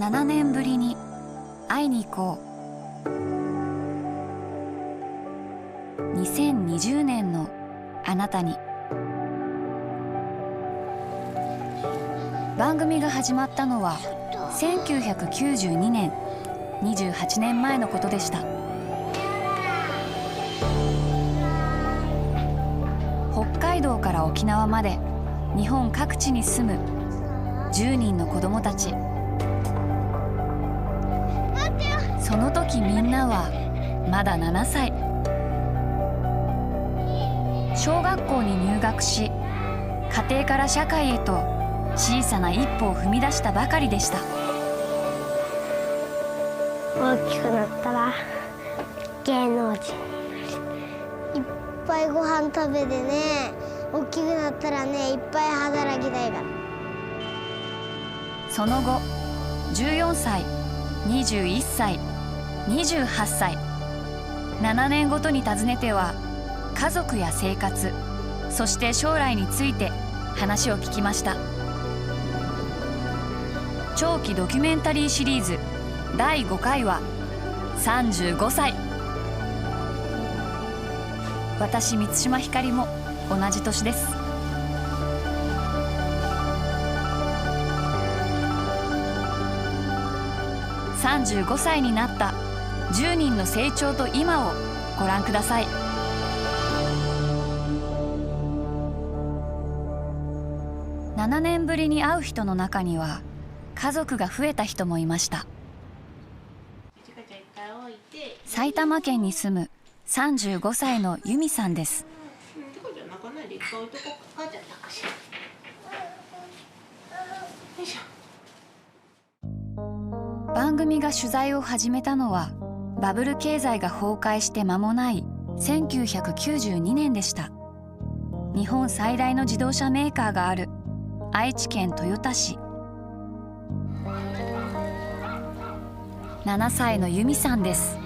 7年ぶりに会いに行こう。2020年のあなたに。番組が始まったのは1992年、28年前のことでした。北海道から沖縄まで日本各地に住む10人の子どもたち。その時みんなはまだ7歳。小学校に入学し、家庭から社会へと小さな一歩を踏み出したばかりでした。大きくなったら芸能人いっぱいご飯食べてね、大きくなったらね、いっぱい働きたいから。その後14歳、21歳、28歳、7年ごとに訪ねては家族や生活、そして将来について話を聞きました。長期ドキュメンタリーシリーズ第5回は35歳。私満島ひかりも同じ年です。35歳になった10人の成長と今をご覧ください。7年ぶりに会う人の中には家族が増えた人もいました。埼玉県に住む35歳の由美さんです。番組が取材を始めたのはバブル経済が崩壊して間もない1992年でした。日本最大の自動車メーカーがある愛知県豊田市。7歳の由美さんです。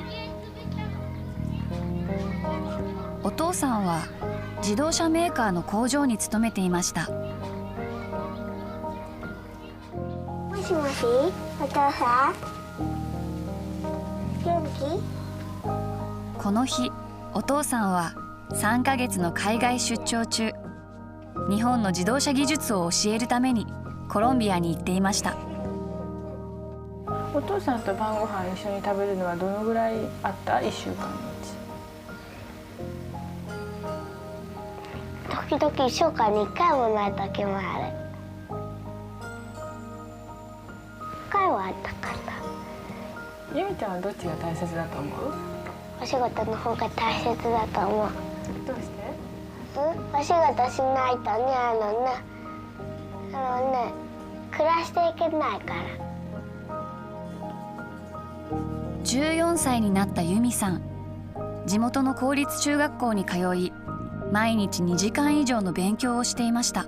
お父さんは自動車メーカーの工場に勤めていました。もしもし、お父さん元気？この日、お父さんは3ヶ月の海外出張中、日本の自動車技術を教えるためにコロンビアに行っていました。お父さんと晩ご飯一緒に食べるのはどのぐらいあった？1週間のうち。時々1週間に1回もない時もある。1回はあったかな。由美ちゃんはどっちが大切だと思う？お仕事の方が大切だと思う。どうして？お仕事しないとね、暮らしていけないから。14歳になった由美さん、地元の公立中学校に通い、毎日2時間以上の勉強をしていました。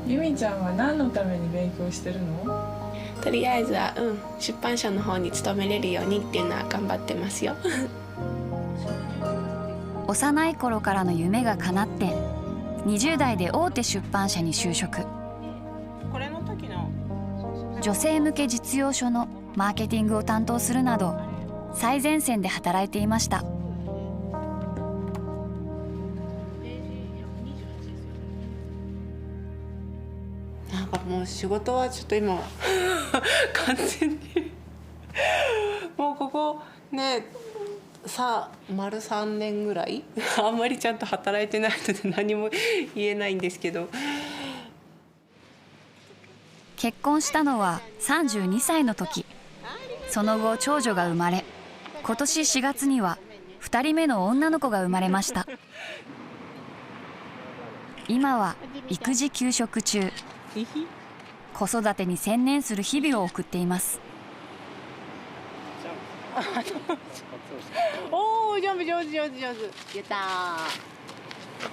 由美ちゃんは何のために勉強してるの？とりあえずは、出版社の方に勤めれるようにっていうのは頑張ってますよ。幼い頃からの夢が叶って、20代で大手出版社に就職。女性向け実用書のマーケティングを担当するなど、最前線で働いていました。なんかもう仕事はちょっと今完全にもうここね丸3年ぐらいあんまりちゃんと働いてないので何も言えないんですけど。結婚したのは32歳の時。その後長女が生まれ、今年4月には2人目の女の子が生まれました。今は育児休職中。子育てに専念する日々を送っています。おー、上手上手上手上手。やった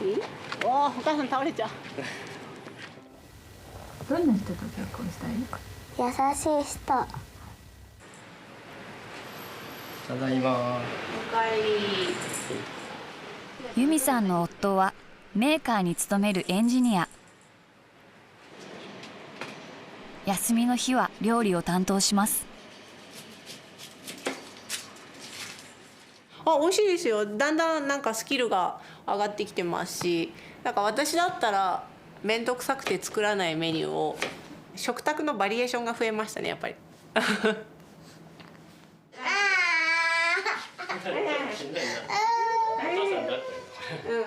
ー。お母さん倒れちゃう。どんな人と結婚したい？優しい人。ただいま。おかえり。由美さんの夫はメーカーに勤めるエンジニア。休みの日は料理を担当します。美味しいですよ。だんだんなんかスキルが上がってきてますし、なんか私だったら面倒くさくて作らないメニューを、食卓のバリエーションが増えましたね、やっぱり。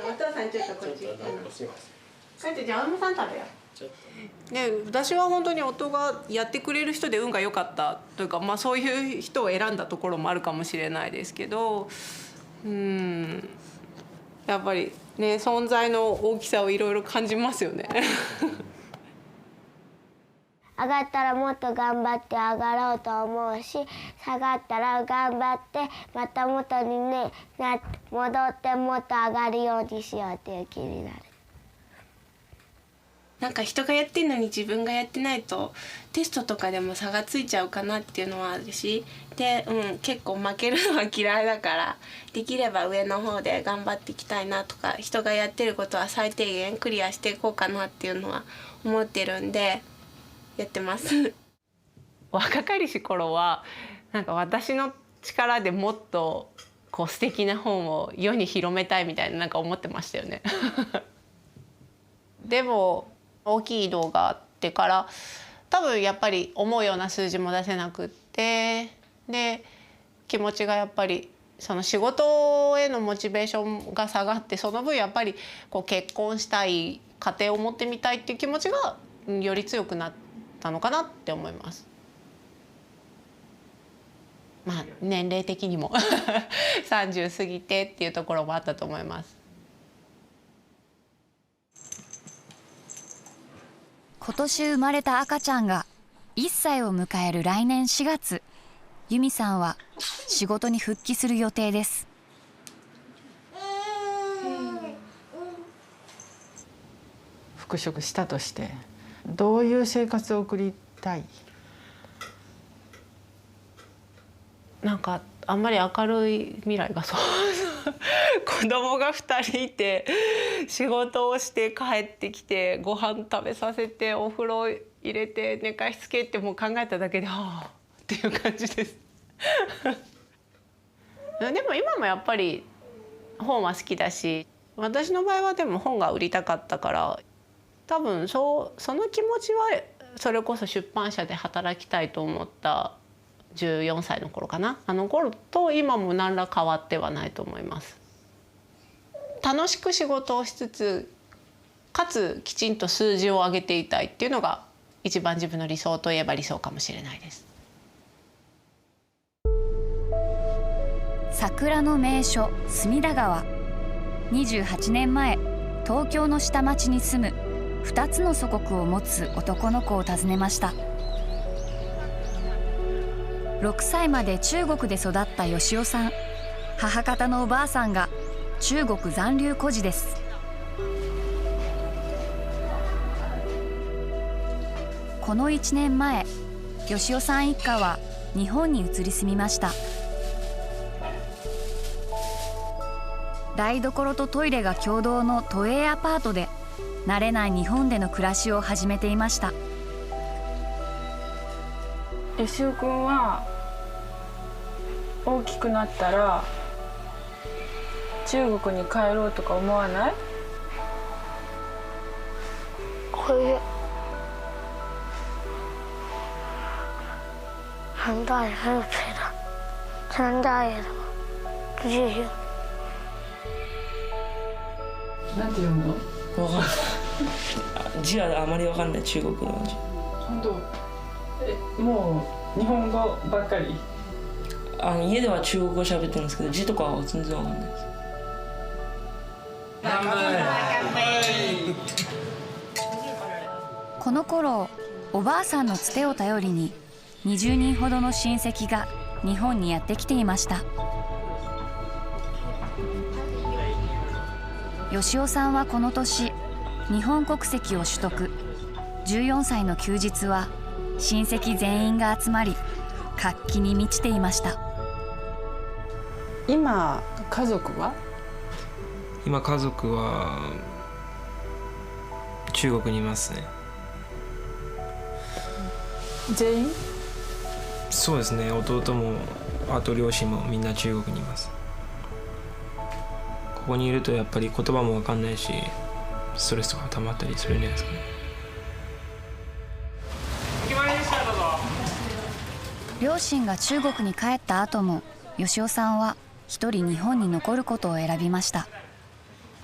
お父さんちょっとこっち。じゃあお芋さん食べよう。ね、私は本当に夫がやってくれる人で運が良かったというか、まあそういう人を選んだところもあるかもしれないですけど、やっぱりね、存在の大きさをいろいろ感じますよね。上がったらもっと頑張って上がろうと思うし、下がったら頑張ってまた元にね戻ってもっと上がるようにしようっていう気になる。なんか人がやってるのに自分がやってないとテストとかでも差がついちゃうかなっていうのはあるし、で、結構負けるのは嫌いだから、できれば上の方で頑張っていきたいなとか、人がやってることは最低限クリアしていこうかなっていうのは思ってるんでやってます。若かりし頃はなんか私の力でもっとこう素敵な本を世に広めたいみたいな、なんか思ってましたよね。でも大きい移動があってから多分やっぱり思うような数字も出せなくって、で気持ちがやっぱりその仕事へのモチベーションが下がって、その分やっぱりこう結婚したい、家庭を持ってみたいっていう気持ちがより強くなったのかなって思います。まあ年齢的にも30過ぎてっていうところもあったと思います。今年生まれた赤ちゃんが1歳を迎える来年4月、由美さんは仕事に復帰する予定です。復職したとしてどういう生活を送りたい？なんかあんまり明るい未来がそう子供が2人いて仕事をして帰ってきてご飯食べさせてお風呂入れて寝かしつけってもう考えただけではあっていう感じです。でも今もやっぱり本は好きだし、私の場合はでも本が売りたかったから、多分その気持ちはそれこそ出版社で働きたいと思った14歳の頃かな、あの頃と今も何ら変わってはないと思います。楽しく仕事をしつつ、かつきちんと数字を上げていたいっていうのが一番自分の理想といえば理想かもしれないです。桜の名所隅田川。28年前東京の下町に住む2つの祖国を持つ男の子を訪ねました。6歳まで中国で育った吉尾さん。母方のおばあさんが中国残留孤児です。この1年前、吉尾さん一家は日本に移り住みました。台所とトイレが共同の都営アパートで慣れない日本での暮らしを始めていました。吉尾くんは大きくなったら中国に帰ろうとか思わない？会很大也很有钱的，很大爷的直接去。なんて読むの？わかんない字はあまりわかんない、中国の字。本当？もう日本語ばっかり？家では中国語喋ってるんですけど、字とかは全然わかんないです。この頃、おばあさんのつてを頼りに20人ほどの親戚が日本にやってきていました。吉尾さんはこの年日本国籍を取得。14歳の休日は親戚全員が集まり活気に満ちていました。今家族は？今家族は中国にいますね。全員？そうですね、弟もあと両親もみんな中国にいます。ここにいるとやっぱり言葉も分かんないし、ストレスとか溜まったりするんじゃないですかね。両親が中国に帰った後も吉尾さんは一人日本に残ることを選びました。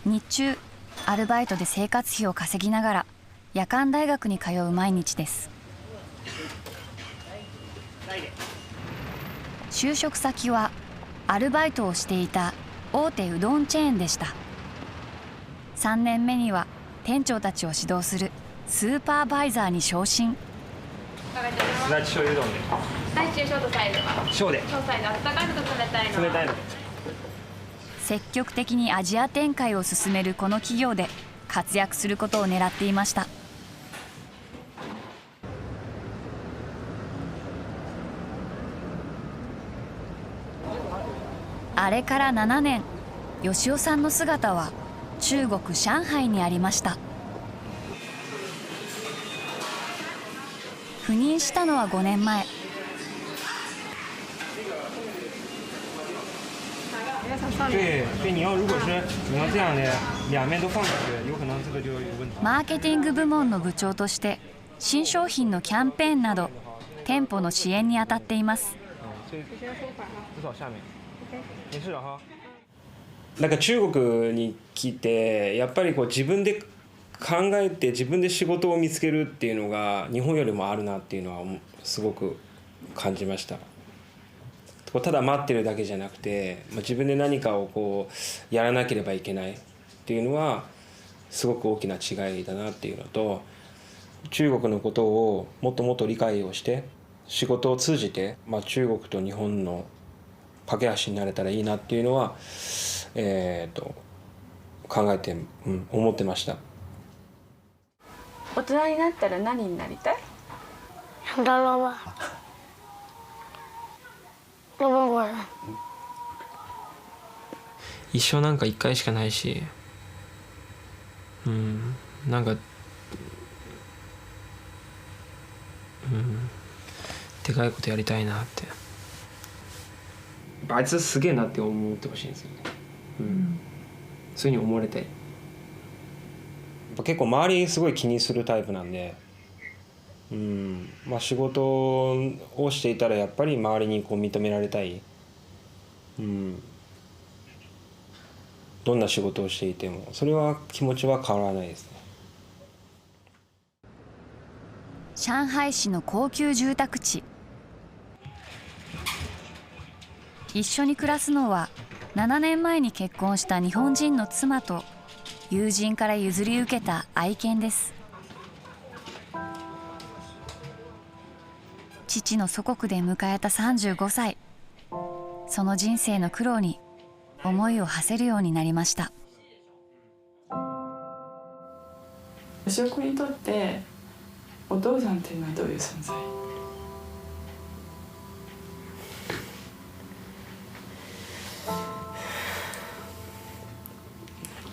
日中アルバイトで生活費を稼ぎながら夜間大学に通う毎日です。就職先はアルバイトをしていた大手うどんチェーンでした。3年目には店長たちを指導するスーパーバイザーに昇進。すだち醤油うどんで。最中ショートサイズは小で。小サイズ、あったかいのと冷たいの。冷たいの。積極的にアジア展開を進めるこの企業で活躍することを狙っていました。あれから7年、吉尾さんの姿は中国・上海にありました。赴任したのは5年前。对，你要如果是你要这样的两面都放进去，有可能这个就有问题。マーケティング部門の部長として新商品のキャンペーンなど店舗の支援に当たっています。なんか中国に来てやっぱりこう自分で考えて自分で仕事を見つけるっていうのが日本よりもあるなっていうのはすごく感じました。ただ待ってるだけじゃなくて自分で何かをこうやらなければいけないっていうのはすごく大きな違いだなっていうのと、中国のことをもっともっと理解をして仕事を通じて、中国と日本の架け橋になれたらいいなっていうのは、考えて、思ってました。大人になったら何になりたい？一生なんか一回しかないし、なんか、でかいことやりたいなって。あいつすげえなって思ってほしいんですよね。そういうふうに思われたい。結構周りすごい気にするタイプなんで、仕事をしていたらやっぱり周りにこう認められたい。どんな仕事をしていてもそれは気持ちは変わらないですね。上海市の高級住宅地。一緒に暮らすのは7年前に結婚した日本人の妻と友人から譲り受けた愛犬です。父の祖国で迎えた35歳。その人生の苦労に思いを馳せるようになりました。吉尾君にとってお父さんっていうのはどういう存在？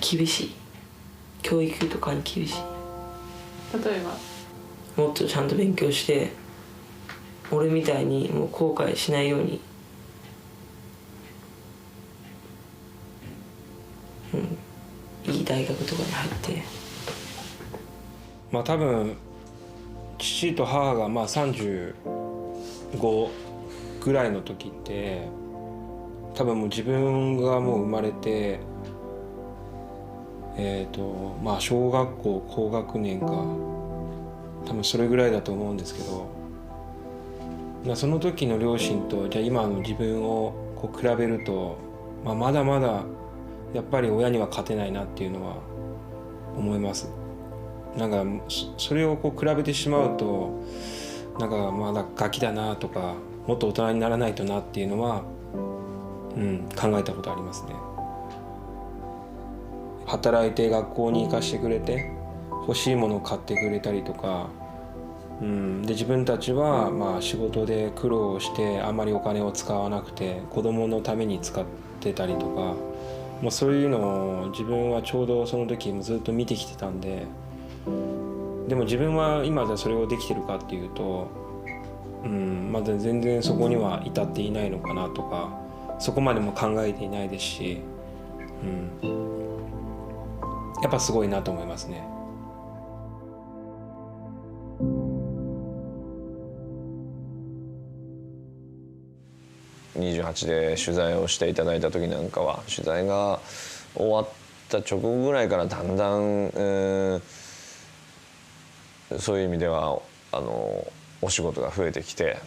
厳しい。教育とかに厳しい。例えば？もっとちゃんと勉強して俺みたいにもう後悔しないように、いい大学とかに入って。多分父と母が35ぐらいの時って多分もう自分がもう生まれて小学校高学年か多分それぐらいだと思うんですけど、その時の両親とじゃあ今の自分をこう比べると、まだまだやっぱり親には勝てないなっていうのは思います。なんかそれをこう比べてしまうとなんかまだガキだなとかもっと大人にならないとなっていうのは、考えたことありますね。働いて学校に行かしてくれて欲しいものを買ってくれたりとか、で自分たちは仕事で苦労してあまりお金を使わなくて子供のために使ってたりとか、そういうのを自分はちょうどその時もずっと見てきてたんで、でも自分は今じゃそれをできてるかっていうとまだ全然そこには至っていないのかなとか、そこまでも考えていないですし、やっぱすごいなと思いますね。28で取材をしていただいた時なんかは、取材が終わった直後ぐらいからだんだん、そういう意味ではお仕事が増えてきて、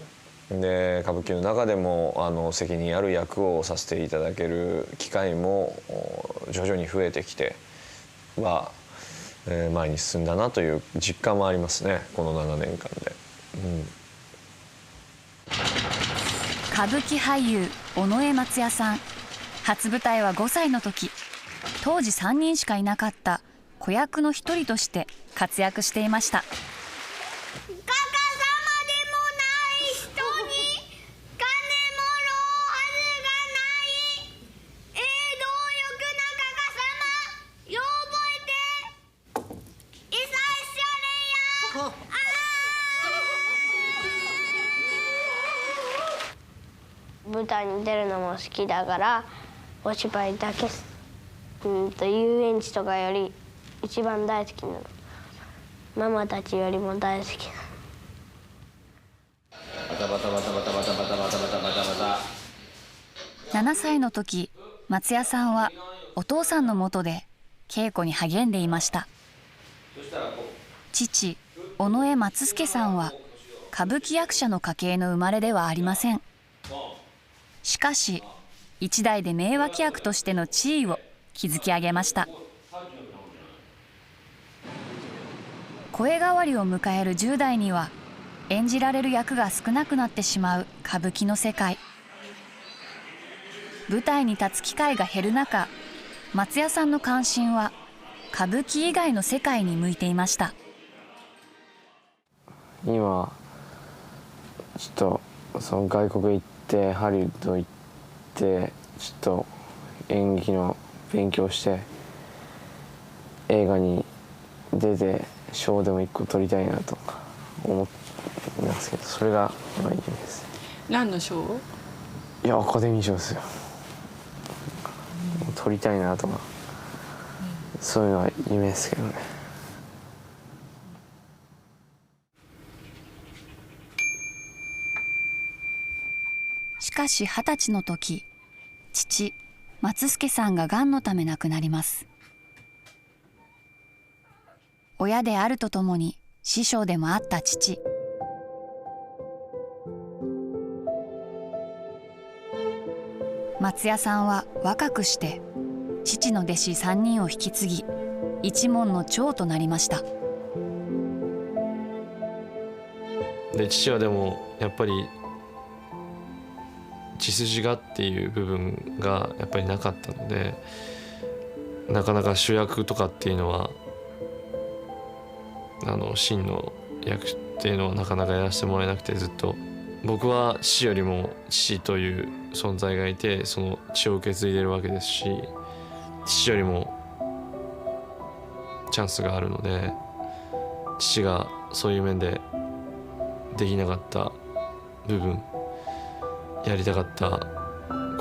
で歌舞伎の中でも責任ある役をさせていただける機会も徐々に増えてきては、前に進んだなという実感もありますね、この7年間で。歌舞伎俳優尾上松也さん、初舞台は5歳の時、当時3人しかいなかった子役の一人として活躍していました。舞台に出るのも好きだから、お芝居だけ遊園地とかより一番大好きなの。ママたちよりも大好きなの。7歳の時、松也さんはお父さんの下で稽古に励んでいました。父尾上松助さんは歌舞伎役者の家系の生まれではありません。しかし一代で名脇役としての地位を築き上げました。声変わりを迎える10代には演じられる役が少なくなってしまう歌舞伎の世界。舞台に立つ機会が減る中、松也さんの関心は歌舞伎以外の世界に向いていました。今ちょっとその外国行ってハリウッド行ってちょっと演劇の勉強して映画に出て賞でも1個取りたいなと思ってますけど、それが今夢です。何の賞？いやアカデミー賞ですよ。取りたいなとか、そういうのは夢ですけどね。しかし20歳の時、父松助さんががんのため亡くなります。親であるとともに師匠でもあった父。松也さんは若くして父の弟子3人を引き継ぎ、一門の長となりました。で父はでもやっぱり血筋がっていう部分がやっぱりなかったので、なかなか主役とかっていうのは真の役っていうのはなかなかやらせてもらえなくて、ずっと僕は父よりも父という存在がいて、その血を受け継いでるわけですし、父よりもチャンスがあるので、父がそういう面でできなかった部分、やりたかった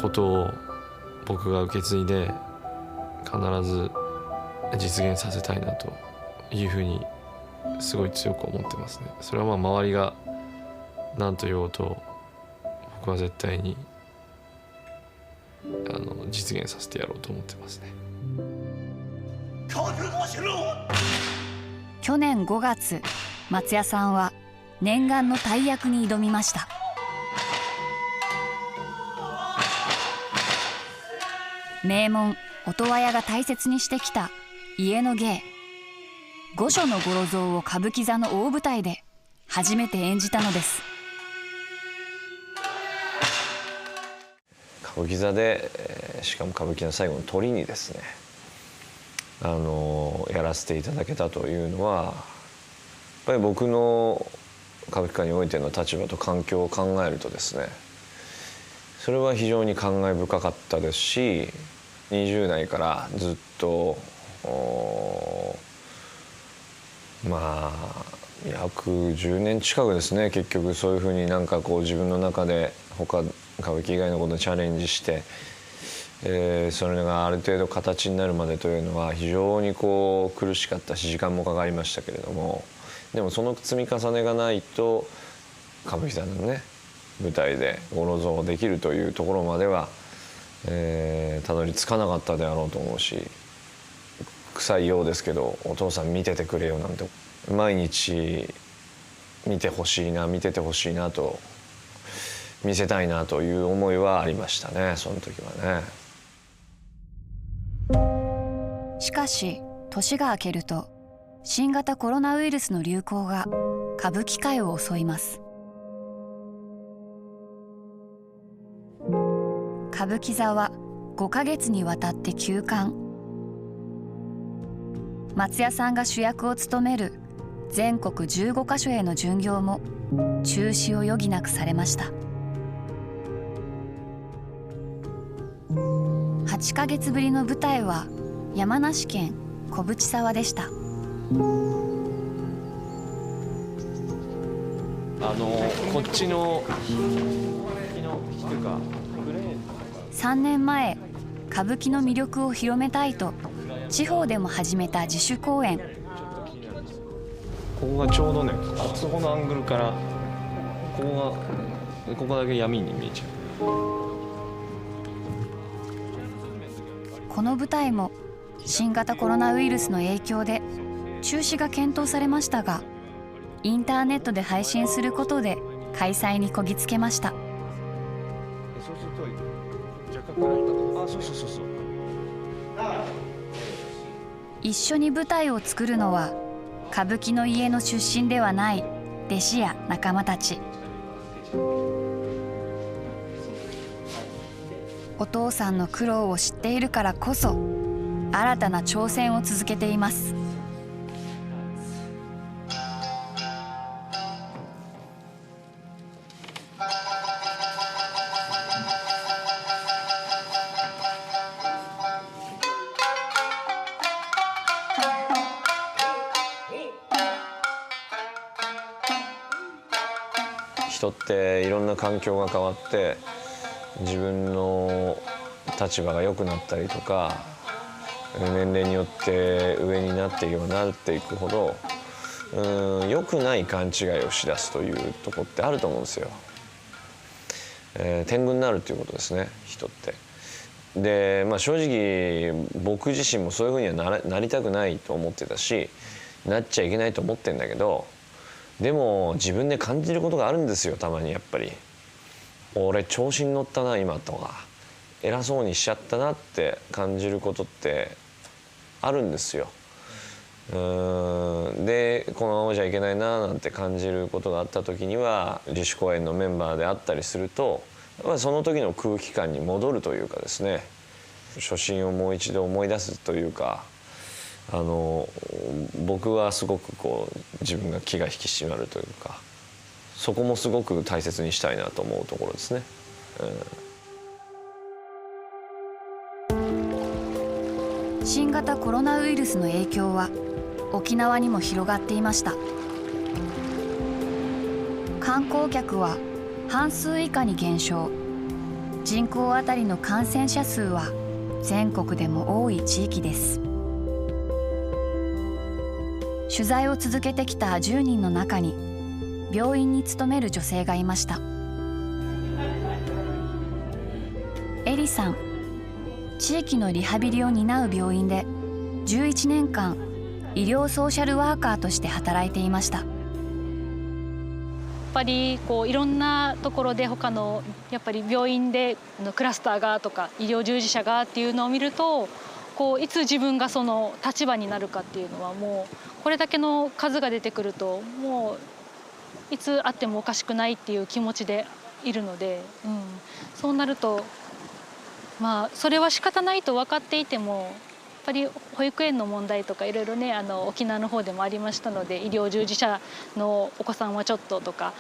ことを僕が受け継いで必ず実現させたいなというふうにすごい強く思ってますね。それはまあ周りが何と言おうと、僕は絶対に実現させてやろうと思ってますね。去年5月、松也さんは念願の大役に挑みました。名門音羽屋が大切にしてきた家の芸、御所の五六蔵を歌舞伎座の大舞台で初めて演じたのです。歌舞伎座で、しかも歌舞伎の最後の鳥にですね、やらせていただけたというのは、やっぱり僕の歌舞伎界においての立場と環境を考えるとですね、それは非常に感慨深かったですし、20代からずっとまあ約10年近くですね。結局そういうふうになんかこう自分の中で他歌舞伎以外のことにチャレンジして、それがある程度形になるまでというのは非常にこう苦しかったし時間もかかりましたけれども、でもその積み重ねがないと歌舞伎座のね舞台で五郎像をできるというところまでは、たどり着かなかったであろうと思うし、臭いようですけどお父さん見ててくれよなんて毎日見ててほしいなと見せたいなという思いはありましたね、その時はね。しかし年が明けると新型コロナウイルスの流行が歌舞伎界を襲います。歌舞伎座は5ヶ月にわたって休館。松也さんが主役を務める全国15カ所への巡業も中止を余儀なくされました。8ヶ月ぶりの舞台は山梨県小淵沢でした。こっちの3年前歌舞伎の魅力を広めたいと地方でも始めた自主公演。ここがちょうどね、あそこのアングルからここだけ闇に見えちゃう。この舞台も新型コロナウイルスの影響で中止が検討されましたが、インターネットで配信することで開催にこぎつけました。一緒に舞台を作るのは歌舞伎の家の出身ではない弟子や仲間たち。お父さんの苦労を知っているからこそ新たな挑戦を続けています。人っていろんな環境が変わって自分の立場が良くなったりとか、年齢によって上になっていけばなっていくほど良くない勘違いをしだすというところってあると思うんですよ。天狗になるっていうことですね、人って。で、正直僕自身もそういうふうにはなりたくないと思ってたし、なっちゃいけないと思ってんだけど、でも自分で感じることがあるんですよ、たまにやっぱり。俺調子に乗ったな今とか、偉そうにしちゃったなって感じることってあるんですよ。でこのままじゃいけないななんて感じることがあった時には、自主公演のメンバーであったりすると、その時の空気感に戻るというかですね、初心をもう一度思い出すというか、僕はすごくこう自分が気が引き締まるというか、そこもすごく大切にしたいなと思うところですね。新型コロナウイルスの影響は沖縄にも広がっていました。観光客は半数以下に減少。人口あたりの感染者数は全国でも多い地域です。取材を続けてきた10人の中に病院に勤める女性がいました。エリさん、地域のリハビリを担う病院で11年間医療ソーシャルワーカーとして働いていました。やっぱりこういろんなところで他のやっぱり病院でクラスターがとか医療従事者がっていうのを見ると、こういつ自分がその立場になるかっていうのはもうこれだけの数が出てくるともういつあってもおかしくないっていう気持ちでいるので、そうなるとそれは仕方ないと分かっていても、やっぱり保育園の問題とかいろいろね、沖縄の方でもありましたので、医療従事者のお子さんはちょっととか、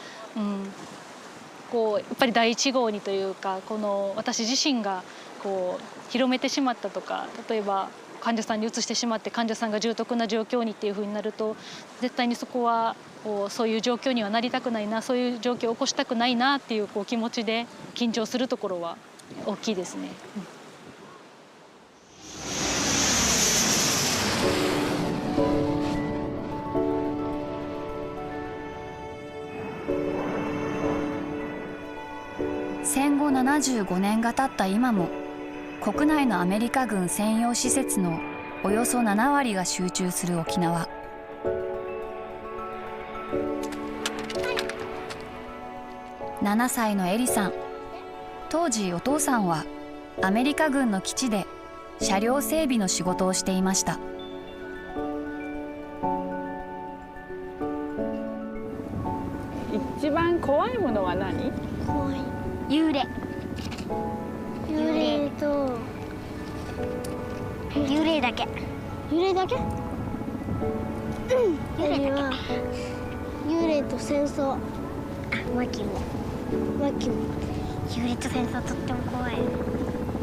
こうやっぱり第一号にというか、この私自身がこう広めてしまったとか、例えば患者さんに移してしまって患者さんが重篤な状況にっていうふうになると絶対にそこはそういう状況にはなりたくないな、そういう状況を起こしたくないなっていう気持ちで緊張するところは大きいですね。戦後75年が経った今も国内のアメリカ軍専用施設のおよそ7割が集中する沖縄。7歳のエリさん、当時お父さんはアメリカ軍の基地で車両整備の仕事をしていました。一番怖いものは何？怖い。幽霊。幽霊と幽霊だけ。幽霊だけ？幽霊は幽霊と戦争。あ、マキも。幽霊と戦争とっても怖い。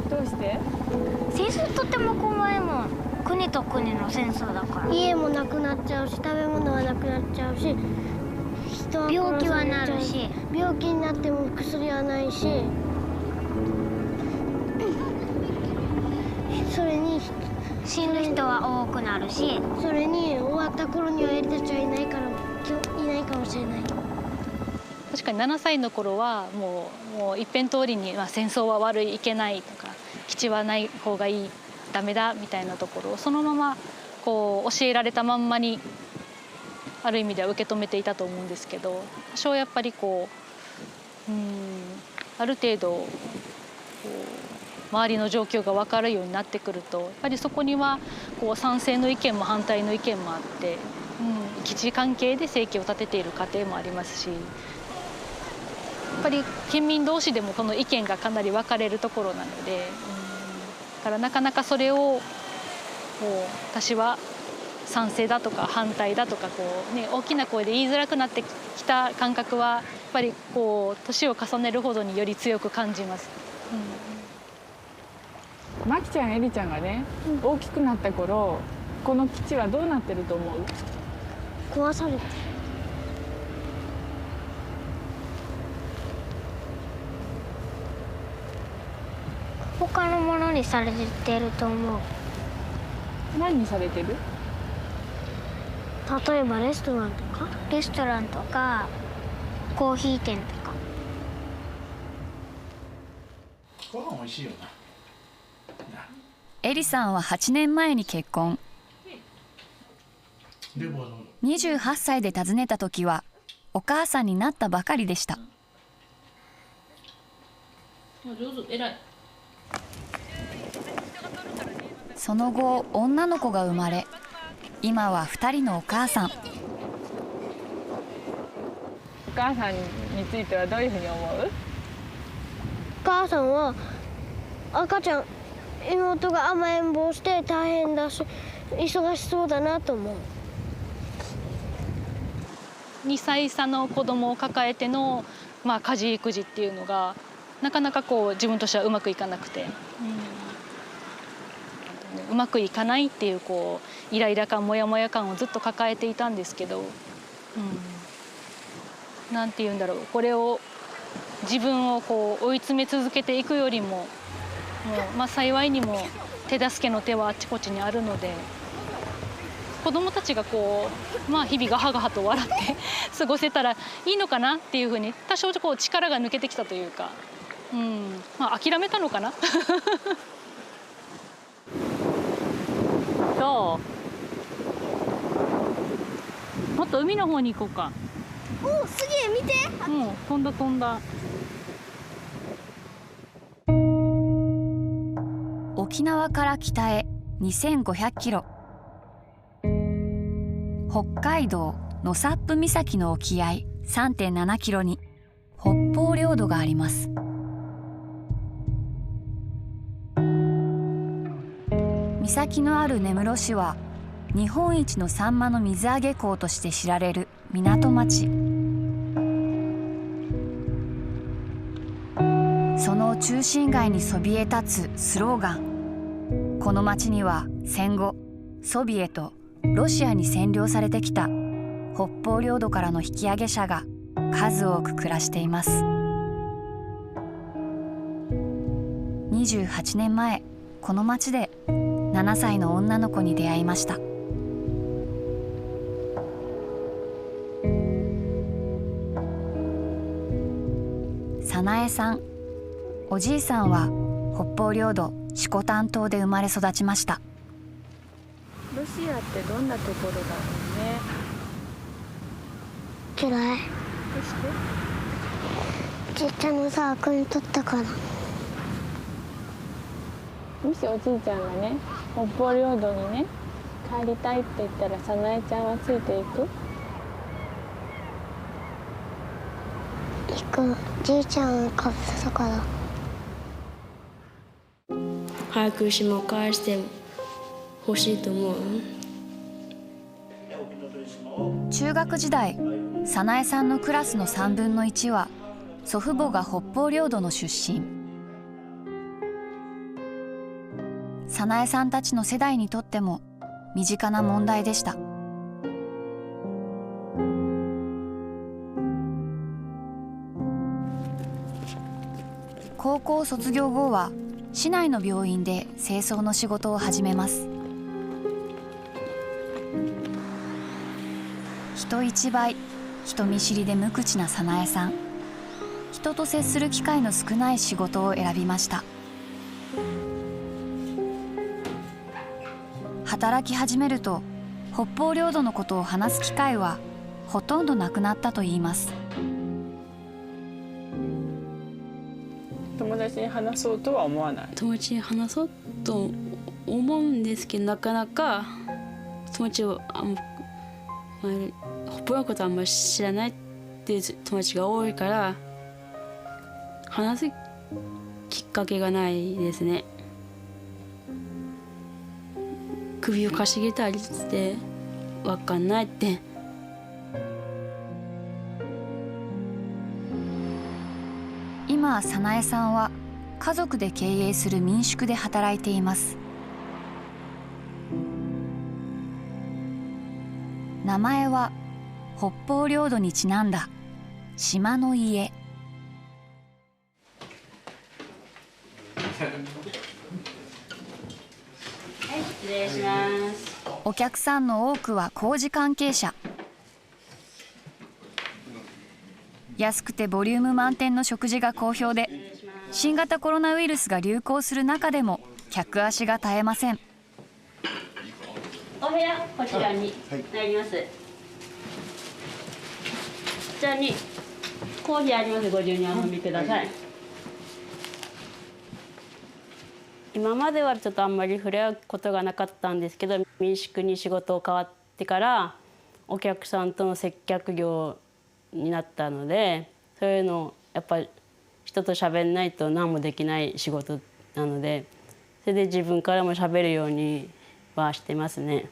どうして？戦争とっても怖いもん。国と国の戦争だから。家もなくなっちゃうし、食べ物はなくなっちゃうし、病気はなるし、病気になっても薬はないし、それに死ぬ人は多くなるし、それに終わった頃にはエリたちはいないからいないかもしれない。確かに7歳の頃はもう一辺通りに、戦争は悪い、いけないとか基地はない方がいい、ダメだみたいなところをそのままこう教えられたまんまにある意味では受け止めていたと思うんですけど、多少やっぱりある程度周りの状況が分かるようになってくるとやっぱりそこには賛成の意見も反対の意見もあって、基地関係で生計を立てている家庭もありますし、やっぱり県民同士でもこの意見がかなり分かれるところなので、だからなかなかそれを私は賛成だとか反対だとか大きな声で言いづらくなってきた感覚はやっぱり年を重ねるほどにより強く感じます。マキちゃん、エリちゃんがね、大きくなった頃、この基地はどうなってると思う？壊されてる。他のものにされてると思う。何にされてる？例えばレストランとかコーヒー店とか。ご飯美味しいよな。エリさんは8年前に結婚。28歳で訪ねた時はお母さんになったばかりでした。上手、偉い。その後女の子が生まれ、今は2人のお母さん。お母さんについてはどういうふうに思う？お母さんは赤ちゃん、妹が甘えん坊して大変だし忙しそうだなと思う。2歳差の子供を抱えての、家事育児っていうのがなかなか自分としてはうまくいかなくて、うまくいかないっていうイライラ感、モヤモヤ感をずっと抱えていたんですけど、なんて言うんだろう、これを自分を追い詰め続けていくよりも、幸いにも手助けの手はあちこちにあるので、子どもたちが日々ガハガハと笑って過ごせたらいいのかなっていうふうに多少力が抜けてきたというか、諦めたのかな。どう？もっと海の方に行こうか。お、すげえ、見て。飛んだ。沖縄から北へ2500キロ。北海道納沙布岬の沖合 3.7 キロに北方領土があります。岬のある根室市は日本一のサンマの水揚げ港として知られる港町。その中心街にそびえ立つスローガン、この町には戦後ソビエト、ロシアに占領されてきた北方領土からの引き上げ者が数多く暮らしています。28年前、この町で7歳の女の子に出会いました。早苗さん、おじいさんは北方領土色丹島で生まれ育ちました。ロシアってどんなところだろうね。嫌い。どうして？ちっちゃなサークルに取ったから。もしおじいちゃんがね、北方領土にね帰りたいって言ったら早苗ちゃんはついていく？行く。じいちゃんがたから。早く島を返してほしいと思う。中学時代、早苗さんのクラスの3分の1は祖父母が北方領土の出身。早苗さんたちの世代にとっても身近な問題でした。高校卒業後は市内の病院で清掃の仕事を始めます。人一倍人見知りで無口な早苗さん。人と接する機会の少ない仕事を選びました。働き始めると北方領土のことを話す機会はほとんどなくなったといいます。友達に話そうとは思わない？友達に話そうと思うんですけど、なかなか友達を北方のことあんまり知らないっていう友達が多いから話すきっかけがないですね。首をかしげたりして分かんないって。今、早苗さんは家族で経営する民宿で働いています。名前は北方領土にちなんだ島の家。失礼します。お客さんの多くは工事関係者。安くてボリューム満点の食事が好評で、新型コロナウイルスが流行する中でも客足が絶えません。お部屋こちらになります。こちらにコーヒーあります。ご自由にお飲みください。今まではちょっとあんまり触れ合うことがなかったんですけど、民宿に仕事を変わってからお客さんとの接客業になったので、そういうのやっぱり人と喋んないと何もできない仕事なので、それで自分からも喋るようにはしてますね。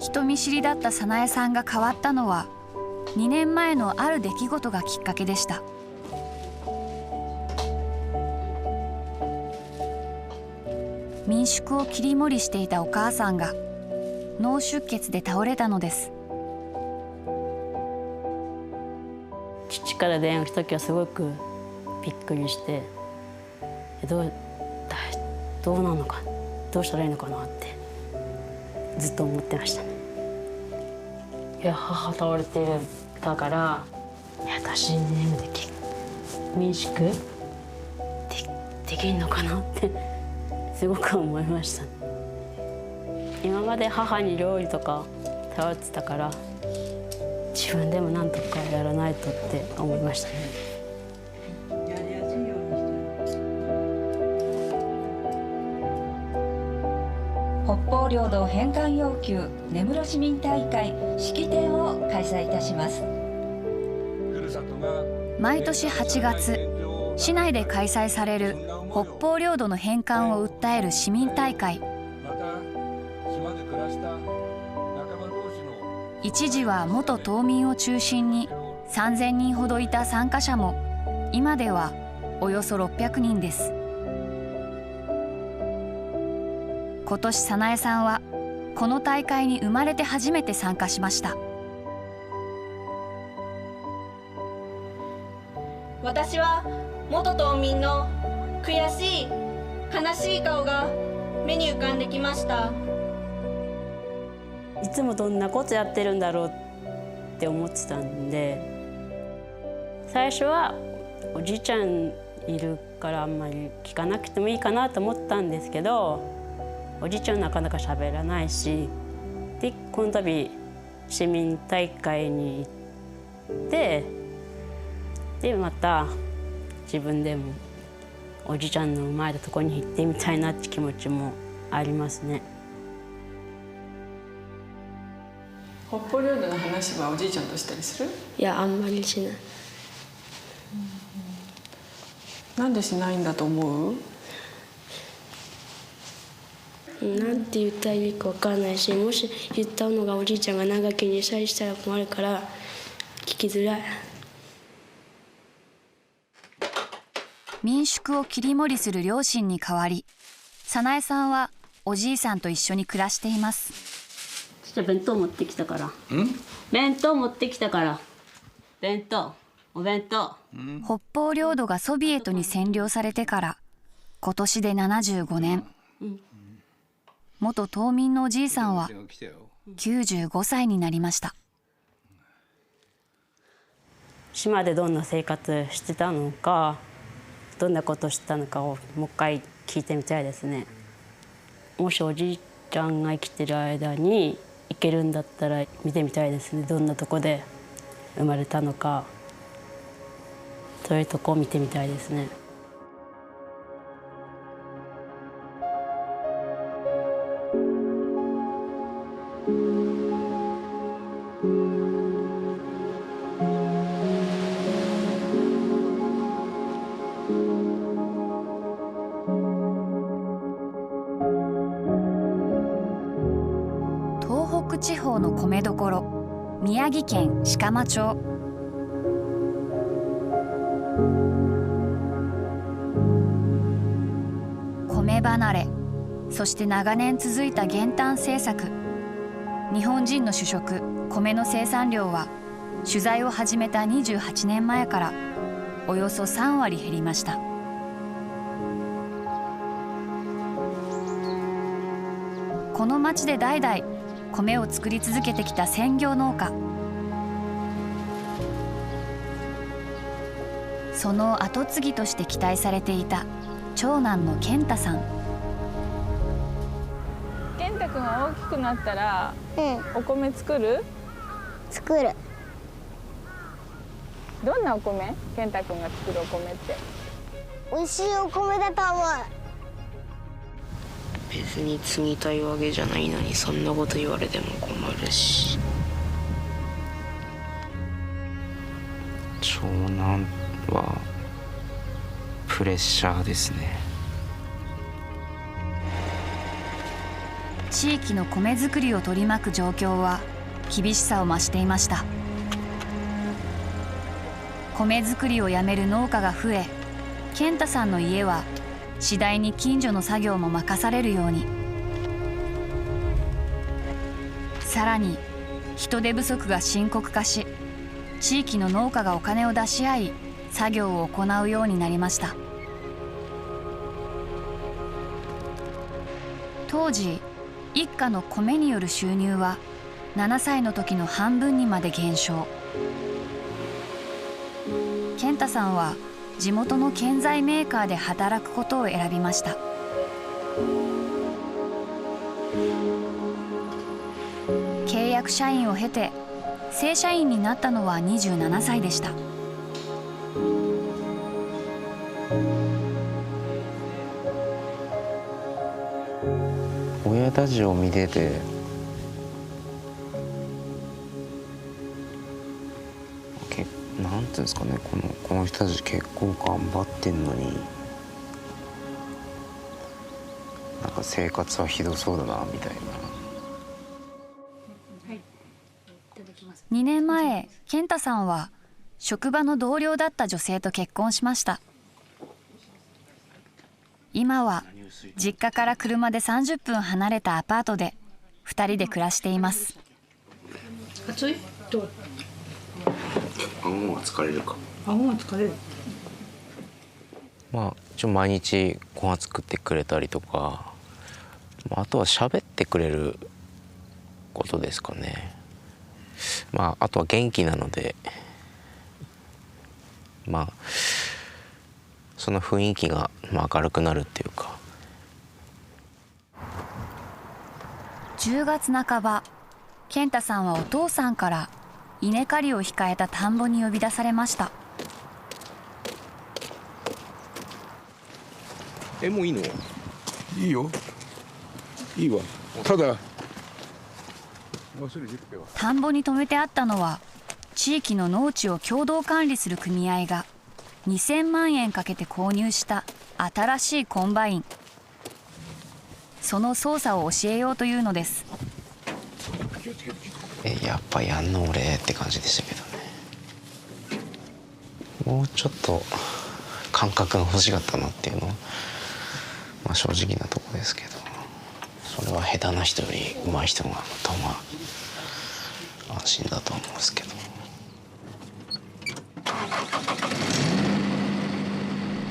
人見知りだった早苗さんが変わったのは2年前のある出来事がきっかけでした。民宿を切り盛りしていたお母さんが脳出血で倒れたのです。父から電話した時はすごくびっくりして、どうなのか、どうしたらいいのかなってずっと思ってましたね。いや、母倒れてたから、いや私に民宿できんのかなってすごく思いましたね。今まで母に料理とか頼ってたから、自分でもなんとかやらないとって思いましたね。北方領土返還要求根室市民大会式典を開催いたします。毎年8月、市内で開催される北方領土の返還を訴える市民大会。一時は元島民を中心に3000人ほどいた参加者も今ではおよそ600人です。今年早苗さんはこの大会に生まれて初めて参加しました。私は元島民の悔しい悲しい顔が目に浮かんできました。いつもどんなことやってるんだろうって思ってたんで、最初はおじいちゃんいるからあんまり聞かなくてもいいかなと思ったんですけど、おじいちゃんなかなか喋らないし、でこの度市民大会に行って、でまた自分でもおじいちゃんの生まれたところに行ってみたいなって気持ちもありますね。北方領土の話はおじいちゃんとしたりする？いや、あんまりしない。なんでしないんだと思う？なんて言ったらいいか分からないし、もし言ったのがおじいちゃんが長きにしたら困るから聞きづらい。民宿を切り盛りする両親に代わり、早苗さんはおじいさんと一緒に暮らしています。ちょっと弁当持ってきたから。弁当持ってきたから。お弁当。北方領土がソビエトに占領されてから今年で75年。元島民のおじいさんは95歳になりました。島でどんな生活してたのか、どんなことしてたのかをもう一回聞いてみたいですね。もしおじいちゃんが生きてる間に行けるんだったら見てみたいですね。どんなとこで生まれたのか、そういうとこを見てみたいですね。東北地方の米どころ、宮城県色麻町。米離れ、そして長年続いた減反政策。日本人の主食米の生産量は取材を始めた28年前からおよそ3割減りました。この町で代々米を作り続けてきた専業農家。その後継ぎとして期待されていた長男の健太さん。健太くんが大きくなったら、お米作る？作る。どんなお米？健太くんが作るお米って。美味しいお米だと思う。別に継ぎたいわけじゃないのにそんなこと言われても困るし。長男はプレッシャーですね。地域の米作りを取り巻く状況は厳しさを増していました。米作りをやめる農家が増え、健太さんの家は次第に近所の作業も任されるように。さらに人手不足が深刻化し、地域の農家がお金を出し合い作業を行うようになりました。当時一家の米による収入は7歳の時の半分にまで減少。健太さんは地元の建材メーカーで働くことを選びました。契約社員を経て正社員になったのは27歳でした。親たちを見ててなんていうんですかね、この人たち結構頑張ってんのになんか生活はひどそうだなみたいな。2年前、健太さんは職場の同僚だった女性と結婚しました。今は実家から車で30分離れたアパートで2人で暮らしています。暑い？どう？顎は疲れるか。顎は疲れる。まあ毎日ご飯作ってくれたりとか、あとは喋ってくれることですかね。あとは元気なので、その雰囲気が明るくなるっていうか。10月半ば、健太さんはお父さんから稲刈りを控えた田んぼに呼び出されました。もういいの？いいよ。いいわ。ただ田んぼに止めてあったのは、地域の農地を共同管理する組合が2000万円かけて購入した新しいコンバイン。その操作を教えようというのです。やっぱやんの俺って感じでしたけどね。もうちょっと感覚が欲しかったなっていうのは、正直なとこですけど、それは下手な人より上手い人が安心だと思うんですけど。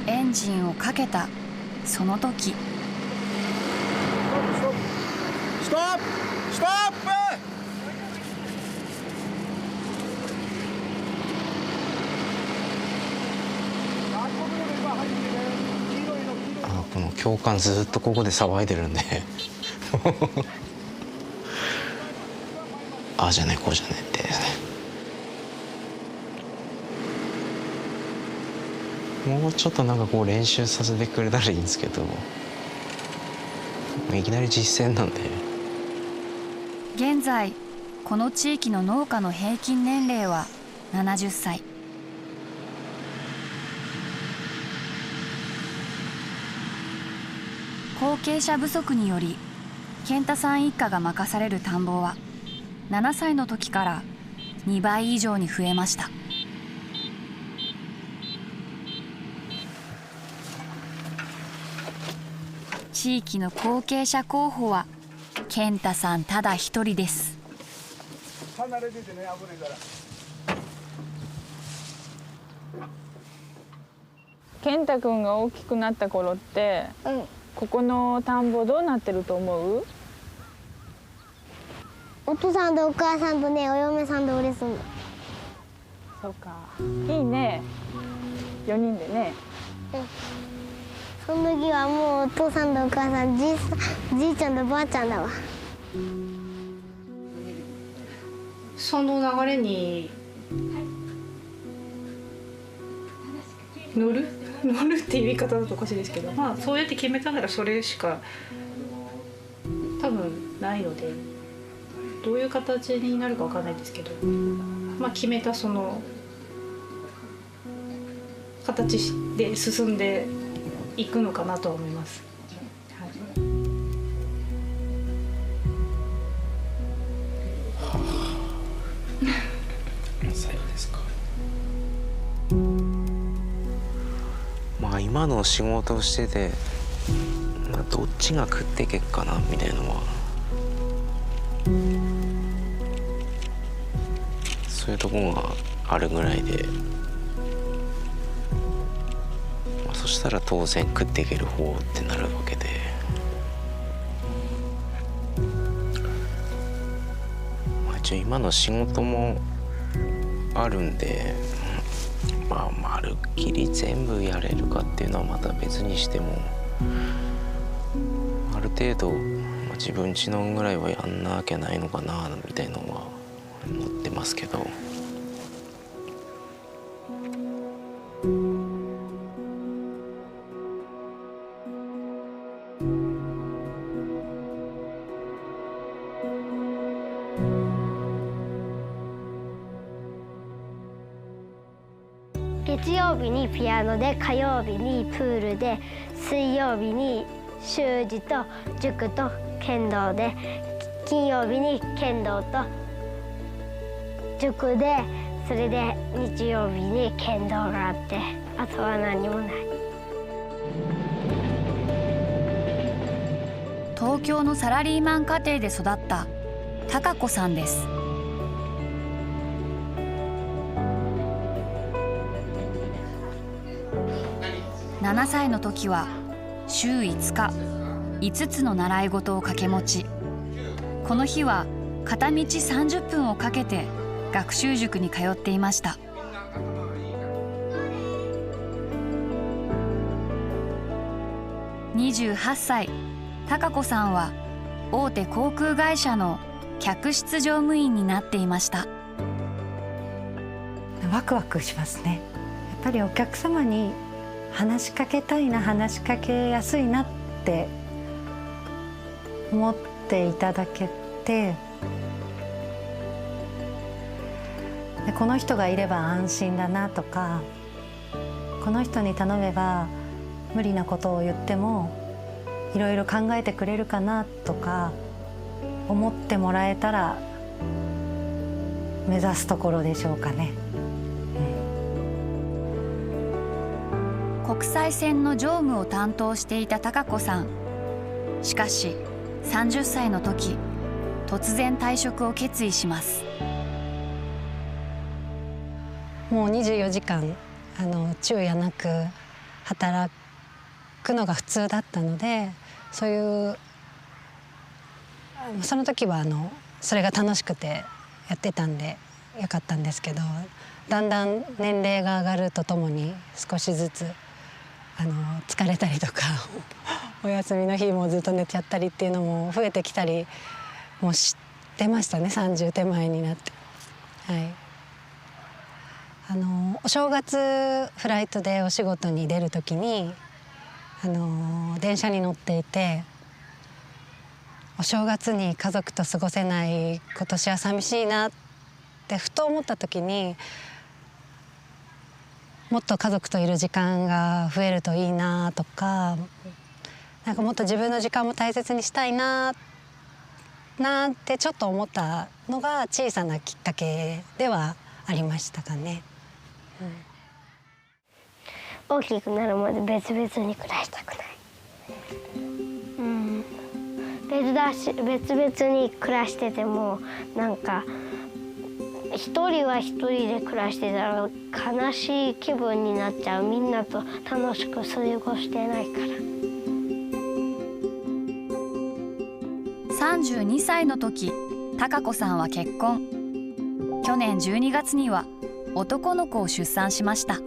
エンジンをかけたその時、ストップ！ストップ！この教官ずっとここで騒いでるんでああじゃねえこうじゃねえってもうちょっと練習させてくれたらいいんですけど、いきなり実践なんで。現在この地域の農家の平均年齢は70歳。後継者不足により健太さん一家が任される田んぼは7歳の時から2倍以上に増えました。地域の後継者候補は健太さんただ一人です。離れててね、危ないから。健太くんが大きくなった頃って、ここの田んぼどうなってると思う？お父さんとお母さんとね、お嫁さんと俺住んだ。そうか、いいね、4人でね。その時はもうお父さんとお母さん、じいちゃんとばあちゃんだわ。その流れに乗るっていう言い方だとおかしいですけど、そうやって決めたならそれしか多分ないので、どういう形になるかわかんないですけど、決めたその形で進んでいくのかなとは思います。そうですか。今の仕事をしてて、どっちが食っていけっかなみたいなのは、そういうとこがあるぐらいで、そしたら当然食っていける方ってなるわけで、一応今の仕事もあるんで、まるっきり全部やれるかっていうのはまた別にしても、ある程度、自分家のぐらいはやんなきゃないのかなみたいなのは思ってますけど。月曜日にピアノで、火曜日にプールで、水曜日に習字と塾と剣道で、金曜日に剣道と塾で、それで日曜日に剣道があって、あとは何もない。東京のサラリーマン家庭で育った貴子さんです。7歳の時は週5日5つの習い事を掛け持ち、この日は片道30分をかけて学習塾に通っていました。28歳、貴子さんは大手航空会社の客室乗務員になっていました。ワクワクしますね。やっぱりお客様に話しかけたいな、話しかけやすいなって思っていただけて、でこの人がいれば安心だなとか、この人に頼めば無理なことを言ってもいろいろ考えてくれるかなとか思ってもらえたら目指すところでしょうかね。国際線の乗務を担当していた貴子さん。しかし30歳の時、突然退職を決意します。もう24時間昼夜なく働くのが普通だったので、そういうその時はそれが楽しくてやってたんでよかったんですけど、だんだん年齢が上がるとともに少しずつ疲れたりとかお休みの日もずっと寝ちゃったりっていうのも増えてきたりもしてましたね、30手前になって。はい、お正月フライトでお仕事に出る時に電車に乗っていて、お正月に家族と過ごせない今年は寂しいなってふと思った時に、もっと家族といる時間が増えるといいなとか、なんかもっと自分の時間も大切にしたいなんてちょっと思ったのが小さなきっかけではありましたかね。大きくなるまで別々に暮らしたくない。別々に暮らしててもなんか一人は一人で暮らしてたら悲しい気分になっちゃう。みんなと楽しく過ごしてないから。32歳の時、貴子さんは結婚。去年12月には男の子を出産しました。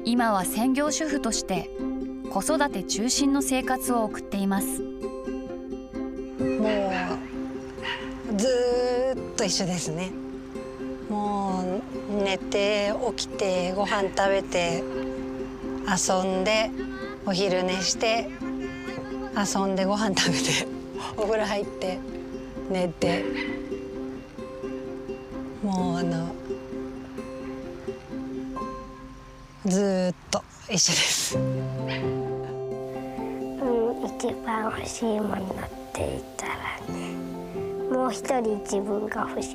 今は専業主婦として子育て中心の生活を送っています。もうずっと一緒ですね。もう寝て起きてご飯食べて遊んでお昼寝して遊んでご飯食べてお風呂入って寝て、もうずっと一緒です。一番欲しいものって言ったらね、もう一人自分が欲しい。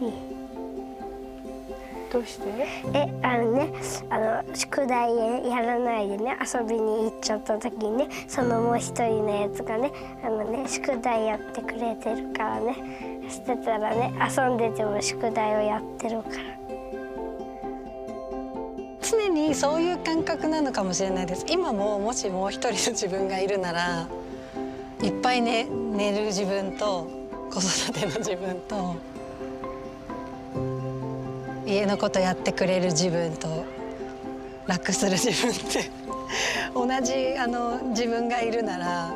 どうして？宿題やらないでね、遊びに行っちゃった時にね、そのもう一人のやつがね、宿題やってくれてるからね、してたらね、遊んでても宿題をやってるから。常にそういう感覚なのかもしれないです。今ももしもう一人の自分がいるなら、いっぱい寝る自分と子育ての自分と家のことやってくれる自分と楽する自分って同じ自分がいるなら、は